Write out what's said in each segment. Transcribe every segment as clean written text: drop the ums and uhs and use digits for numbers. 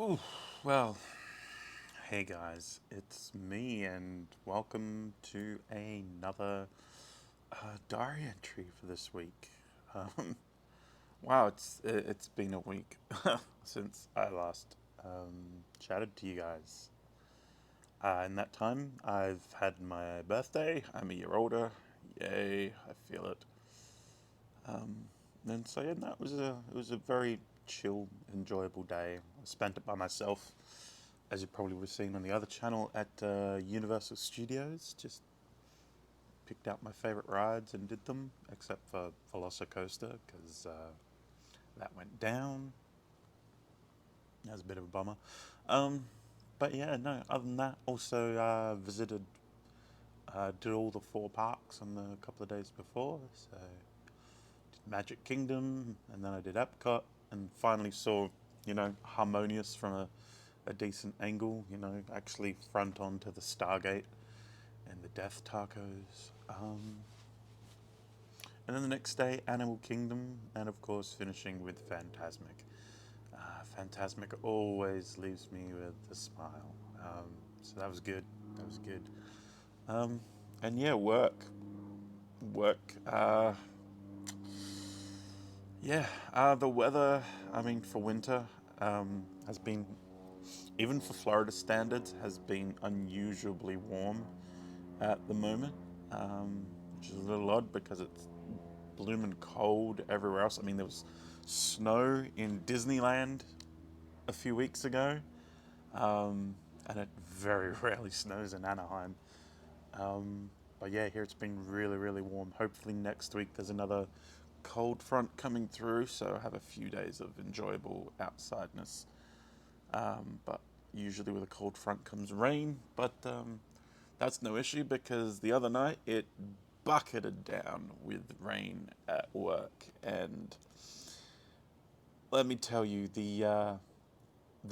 Ooh, well, hey guys, it's me, and welcome to another diary entry for this week. Um, wow, it's been a week since I last chatted to you guys. In that time, I've had my birthday. I'm a year older. Yay! I feel it. Um, and so yeah, that was a very chill, enjoyable day. I spent it by myself, as you probably would have seen on the other channel at Universal Studios. Just picked out my favorite rides and did them, except for Velocicoaster because that went down. That was a bit of a bummer. Um, but yeah, no. Other than that, also visited, did all the four parks on the couple of days before. So did Magic Kingdom, and then I did Epcot, and finally saw, Harmonious from a decent angle. Actually front onto the Stargate and the Death Tacos. And then the next day, Animal Kingdom, and of course, finishing with Fantasmic. Fantasmic always leaves me with a smile. So that was good. That was good. Um, and yeah, work. Work. The weather, I mean, for winter, has been, even for Florida standards, has been unusually warm at the moment, which is a little odd because it's blooming cold everywhere else. I mean, there was snow in Disneyland a few weeks ago, and it very rarely snows in Anaheim. Um, but yeah, here it's been really, really warm. Hopefully next week there's another cold front coming through, so I have a few days of enjoyable outsideness. But usually with a cold front comes rain, but that's no issue because the other night it bucketed down with rain at work, and let me tell you, the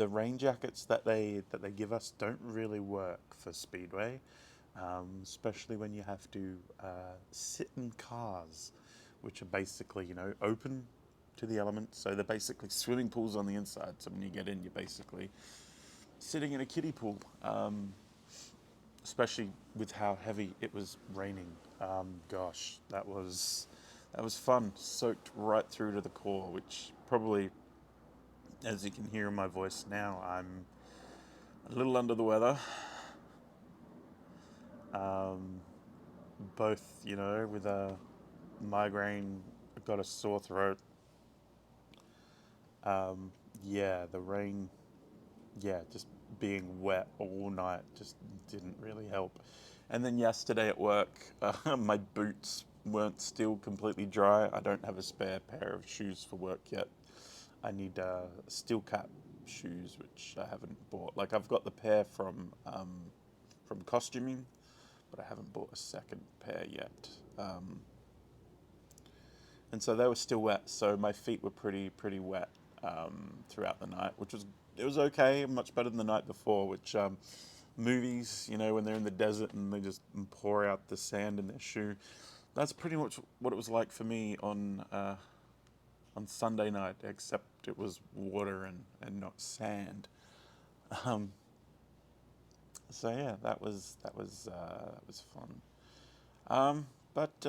rain jackets that they give us don't really work for Speedway, especially when you have to sit in cars, which are basically open to the elements. So they're basically swimming pools on the inside. So when you get in, you're basically sitting in a kiddie pool. Especially with how heavy it was raining. Gosh, that was fun. Soaked right through to the core, which probably, as you can hear in my voice now, I'm a little under the weather. Um, Both, with a migraine, I've got a sore throat. Um, yeah, the rain, yeah, just being wet all night just didn't really help. And then yesterday at work, my boots weren't still completely dry. I don't have a spare pair of shoes for work yet. I need steel cap shoes, which I haven't bought. Like I've got the pair from costuming, but I haven't bought a second pair yet. And so they were still wet. So my feet were pretty wet throughout the night, which was it was okay, much better than the night before. Which movies, when they're in the desert and they just pour out the sand in their shoe, that's pretty much what it was like for me on Sunday night, except it was water and not sand. Um, so yeah, that was fun. But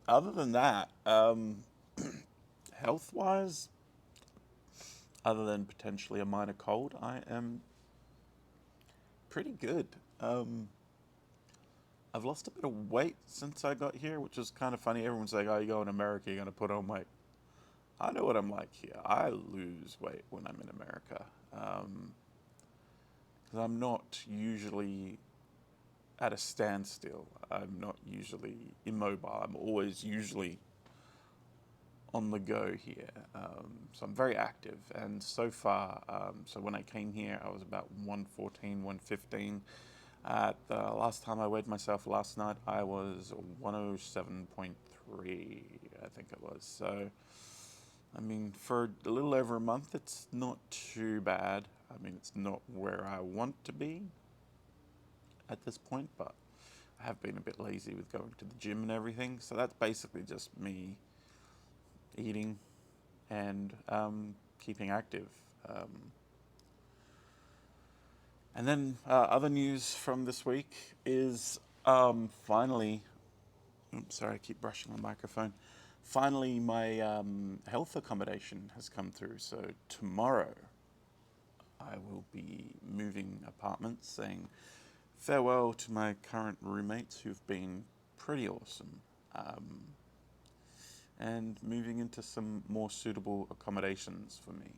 other than that, health wise, other than potentially a minor cold, I am pretty good. Um, I've lost a bit of weight since I got here, which is kind of funny. Everyone's like, "Oh, you go in America, you're gonna put on weight." I know what I'm like here. I lose weight when I'm in America, because I'm not usually at a standstill. I'm not usually immobile. I'm always usually on the go here. So I'm very active. And so far, so when I came here, I was about 114, 115. At the last time I weighed myself last night, I was 107.3, I think it was. So, I mean, for a little over a month, it's not too bad. I mean, it's not where I want to be at this point, but I have been a bit lazy with going to the gym and everything. So that's basically just me eating and keeping active. Um, And then other news from this week is finally, oops, sorry, I keep brushing my microphone. Finally, my health accommodation has come through. So tomorrow, I will be moving apartments, saying farewell to my current roommates who've been pretty awesome, um, and moving into some more suitable accommodations for me.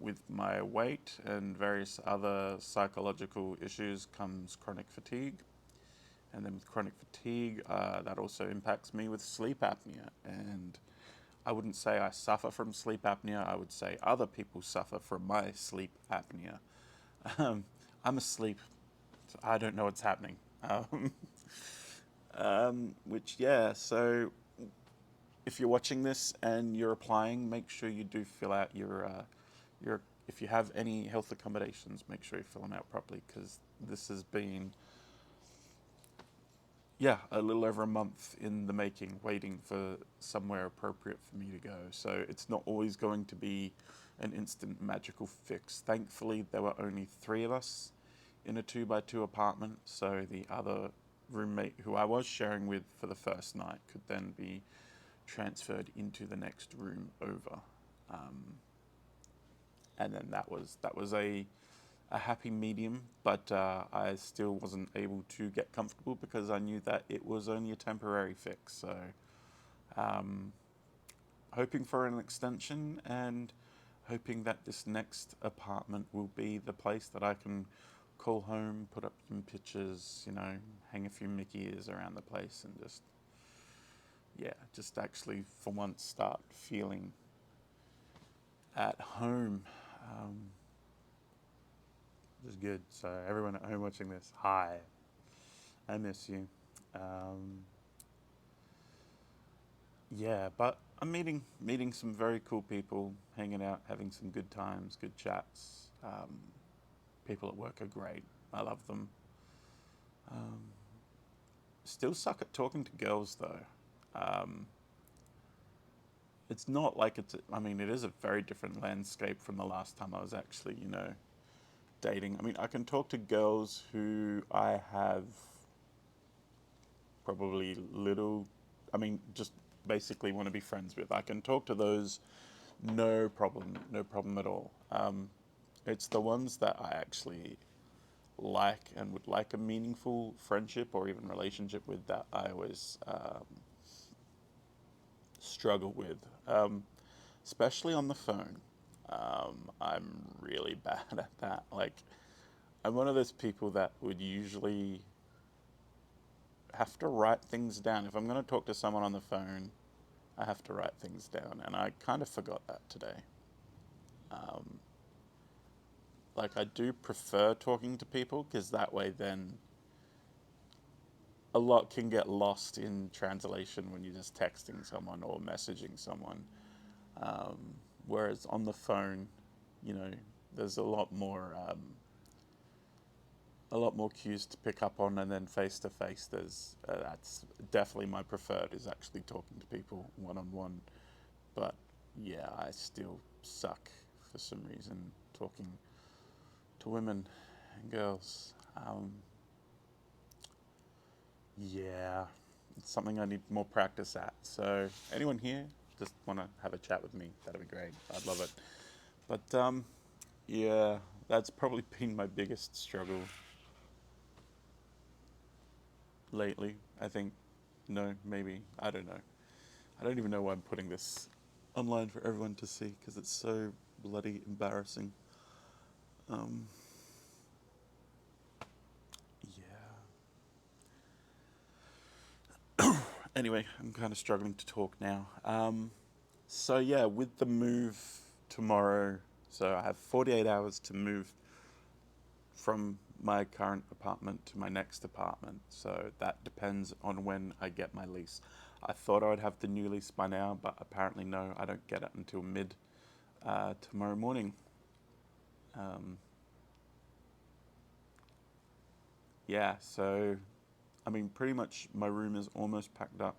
With my weight and various other psychological issues comes chronic fatigue. And then with chronic fatigue, that also impacts me with sleep apnea. And I wouldn't say I suffer from sleep apnea, I would say other people suffer from my sleep apnea. Um, I'm asleep, so I don't know what's happening. Um, yeah, so if you're watching this and you're applying, make sure you do fill out your if you have any health accommodations, make sure you fill them out properly because this has been, yeah, a little over a month in the making, waiting for somewhere appropriate for me to go. So it's not always going to be an instant magical fix. Thankfully, there were only three of us in a 2x2 apartment, so the other roommate who I was sharing with for the first night could then be transferred into the next room over. Um, and then that was a happy medium, but I still wasn't able to get comfortable because I knew that it was only a temporary fix. So, um, hoping for an extension and hoping that this next apartment will be the place that I can call home, put up some pictures, hang a few Mickey ears around the place, and just actually for once start feeling at home. Um, Just good. So everyone at home watching this, hi, I miss you. Um, yeah, but I'm meeting some very cool people, hanging out, having some good times, good chats. People at work are great. I love them. Um, Still suck at talking to girls though. Um, it's not like I mean, it is a very different landscape from the last time I was actually, dating. I mean, I can talk to girls who I have probably little, I mean, just basically want to be friends with. I can talk to those, no problem, no problem at all. It's the ones that I actually like and would like a meaningful friendship or even relationship with that I always struggle with, especially on the phone. I'm really bad at that. Like, I'm one of those people that would usually have to write things down. If I'm going to talk to someone on the phone, I have to write things down, and I kind of forgot that today. Um, like, I do prefer talking to people because that way, then a lot can get lost in translation when you're just texting someone or messaging someone. Um, Whereas on the phone, you know, there's a lot more cues to pick up on, and then face to face, there's that's definitely my preferred is actually talking to people one on one. But yeah, I still suck for some reason talking to women and girls. Yeah, it's something I need more practice at. So anyone here just want to have a chat with me? That'd be great. I'd love it. But yeah, that's probably been my biggest struggle lately. I think. No, maybe. I don't know. I don't even know why I'm putting this online for everyone to see because it's so bloody embarrassing. Um, yeah. Anyway, I'm kind of struggling to talk now. So yeah, with the move tomorrow, so I have 48 hours to move from my current apartment to my next apartment. So that depends on when I get my lease. I thought I would have the new lease by now, but apparently no, I don't get it until mid tomorrow morning. Um, yeah, so I mean, pretty much my room is almost packed up.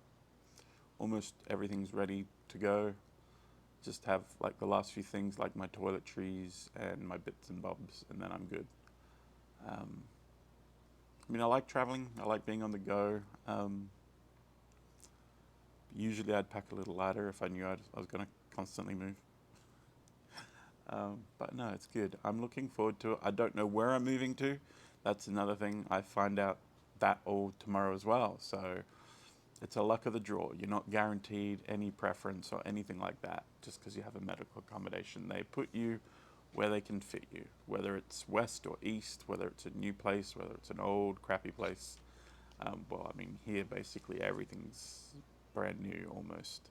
Almost everything's ready to go. Just have like the last few things, like my toiletries and my bits and bobs, and then I'm good. Um, I mean, I like traveling. I like being on the go. Usually, I'd pack a little lighter if I knew I was going to constantly move. But no, it's good. I'm looking forward to it. I don't know where I'm moving to. That's another thing. I find out that all tomorrow as well. So it's a luck of the draw. You're not guaranteed any preference or anything like that just because you have a medical accommodation. They put you where they can fit you, whether it's west or east, whether it's a new place, whether it's an old crappy place. Well, I mean, here basically everything's brand new almost.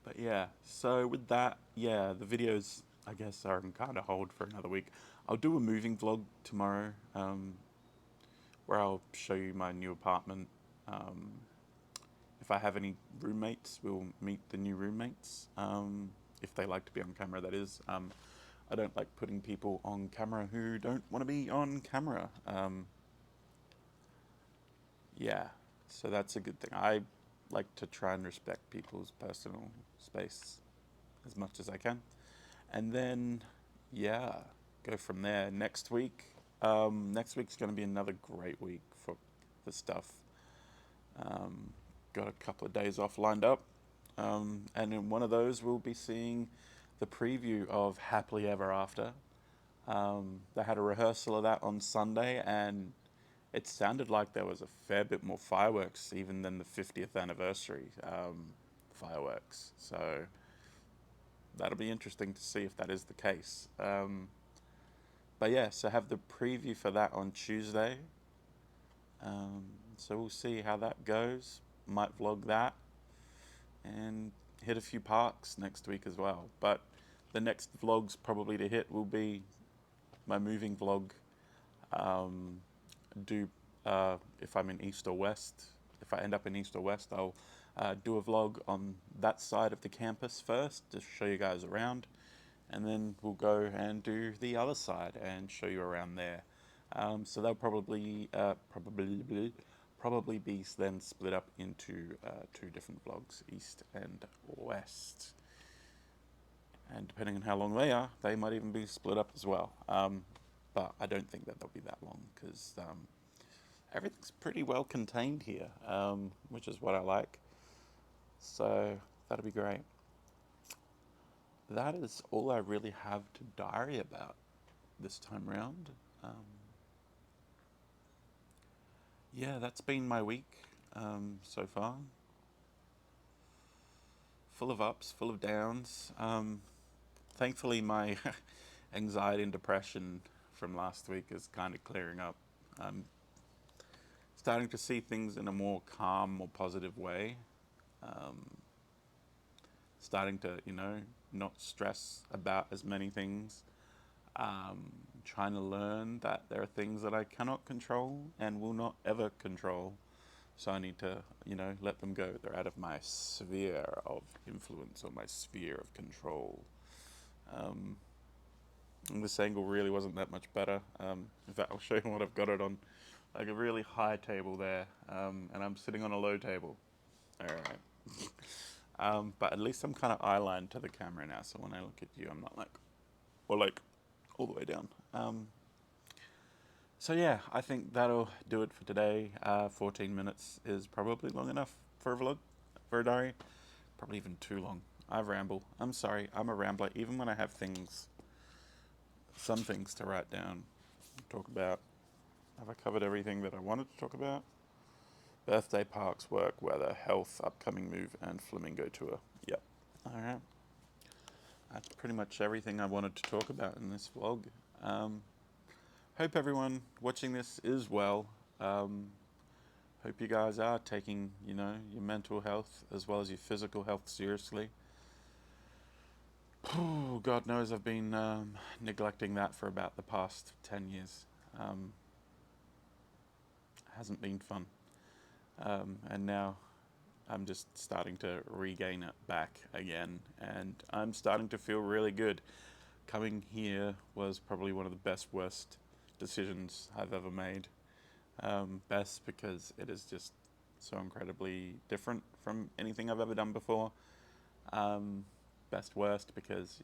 But yeah, so with that, yeah, the videos I guess are on kind of hold for another week. I'll do a moving vlog tomorrow, where I'll show you my new apartment. Um, if I have any roommates, we'll meet the new roommates. If they like to be on camera, that is. I don't like putting people on camera who don't want to be on camera. Yeah, so that's a good thing. I like to try and respect people's personal space as much as I can. And then, yeah, go from there. Next week's going to be another great week for stuff. Um, got a couple of days off lined up. And in one of those, we'll be seeing the preview of Happily Ever After. They had a rehearsal of that on Sunday, and it sounded like there was a fair bit more fireworks even than the 50th anniversary fireworks. So that'll be interesting to see if that is the case. But yeah, so have the preview for that on Tuesday. Um, so we'll see how that goes. Might vlog that and hit a few parks next week as well. But the next vlogs probably to hit will be my moving vlog. Um, do if I'm in East or West. If I end up in East or West, I'll do a vlog on that side of the campus first to show you guys around, and then we'll go and do the other side and show you around there. So they'll probably be then split up into two different vlogs, East and West. And depending on how long they are, they might even be split up as well. But I don't think that they'll be that long because everything's pretty well contained here, which is what I like. So that'll be great. That is all I really have to diary about this time round. Yeah, that's been my week so far. Full of ups, full of downs. Thankfully, my anxiety and depression from last week is kind of clearing up. I'm starting to see things in a more calm, more positive way. Um, Starting to, not stress about as many things. Trying to learn that there are things that I cannot control and will not ever control. So I need to, let them go. They're out of my sphere of influence or my sphere of control. Um, and this angle really wasn't that much better. In fact, I'll show you what I've got it on. Like a really high table there, and I'm sitting on a low table. All right. But at least I'm kind of eye-lined to the camera now, so when I look at you, I'm not like all the way down. So yeah, I think that'll do it for today. 14 minutes is probably long enough for a vlog, for a diary. Probably even too long. I ramble. I'm sorry, I'm a rambler. Even when I have some things to write down, talk about. Have I covered everything that I wanted to talk about? Birthday, parks, work, weather, health, upcoming move, and flamingo tour. Yep. Alright. That's pretty much everything I wanted to talk about in this vlog. Hope everyone watching this is well. Hope you guys are taking, your mental health as well as your physical health seriously. God knows I've been neglecting that for about the past 10 years. Hasn't been fun. And now I'm just starting to regain it back again, and I'm starting to feel really good. Coming here was probably one of the worst decisions I've ever made. Best because it is just so incredibly different from anything I've ever done before. Um, Best worst, because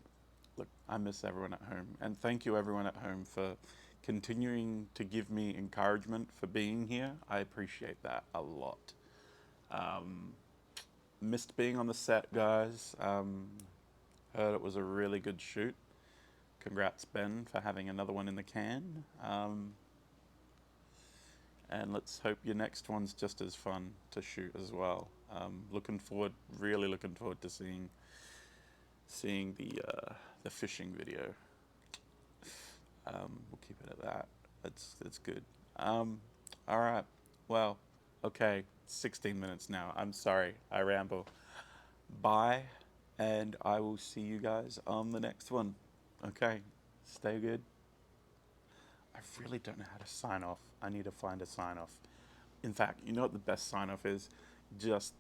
look, I miss everyone at home, and thank you everyone at home for continuing to give me encouragement for being here. I appreciate that a lot. Um, Missed being on the set, guys. Heard it was a really good shoot. Congrats, Ben, for having another one in the can. And let's hope your next one's just as fun to shoot as well. Looking forward, really looking forward to seeing the fishing video. We'll keep it at that. It's good. All right. Well, okay. 16 minutes now. I'm sorry. I ramble. Bye, and I will see you guys on the next one. Okay. Stay good. I really don't know how to sign off. I need to find a sign off. In fact, you know what the best sign off is? Just